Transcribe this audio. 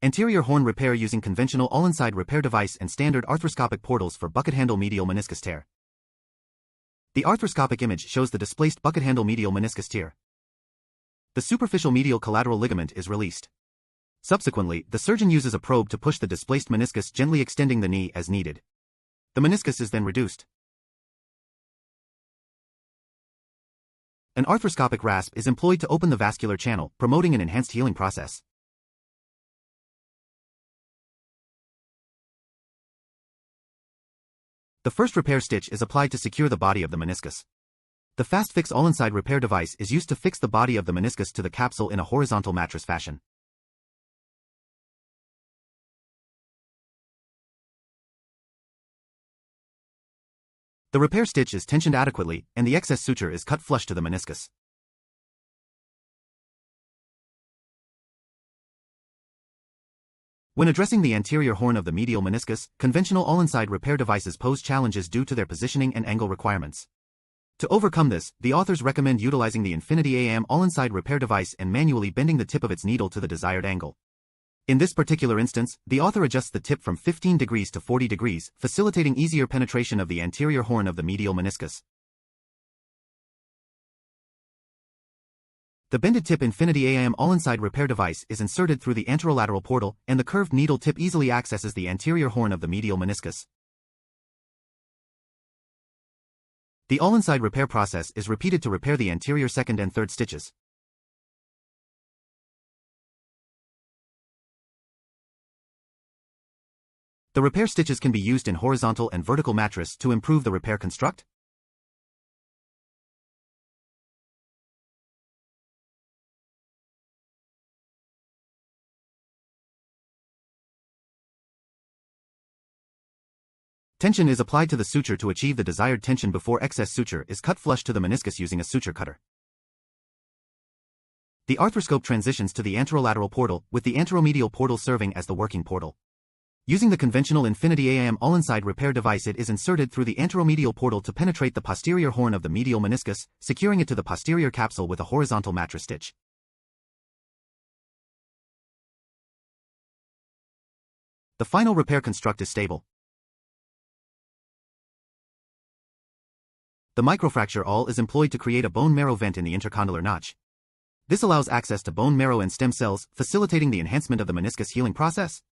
Anterior horn repair using conventional all-inside repair device and standard arthroscopic portals for bucket handle medial meniscus tear. The arthroscopic image shows the displaced bucket handle medial meniscus tear. The superficial medial collateral ligament is released. Subsequently, the surgeon uses a probe to push the displaced meniscus, gently extending the knee as needed. The meniscus is then reduced. An arthroscopic rasp is employed to open the vascular channel, promoting an enhanced healing process. The first repair stitch is applied to secure the body of the meniscus. The fast-fix all-inside repair device is used to fix the body of the meniscus to the capsule in a horizontal mattress fashion. The repair stitch is tensioned adequately, and the excess suture is cut flush to the meniscus. When addressing the anterior horn of the medial meniscus, conventional all-inside repair devices pose challenges due to their positioning and angle requirements. To overcome this, the authors recommend utilizing the Infinity AM all-inside repair device and manually bending the tip of its needle to the desired angle. In this particular instance, the author adjusts the tip from 15 degrees to 40 degrees, facilitating easier penetration of the anterior horn of the medial meniscus. The bended tip Infinity AM all-inside repair device is inserted through the anterolateral portal, and the curved needle tip easily accesses the anterior horn of the medial meniscus. The all-inside repair process is repeated to repair the anterior second and third stitches. The repair stitches can be used in horizontal and vertical mattress to improve the repair construct. Tension is applied to the suture to achieve the desired tension before excess suture is cut flush to the meniscus using a suture cutter. The arthroscope transitions to the anterolateral portal, with the anteromedial portal serving as the working portal. Using the conventional Infinity AM all-inside repair device, it is inserted through the anteromedial portal to penetrate the posterior horn of the medial meniscus, securing it to the posterior capsule with a horizontal mattress stitch. The final repair construct is stable. The microfracture awl is employed to create a bone marrow vent in the intercondylar notch. This allows access to bone marrow and stem cells, facilitating the enhancement of the meniscus healing process.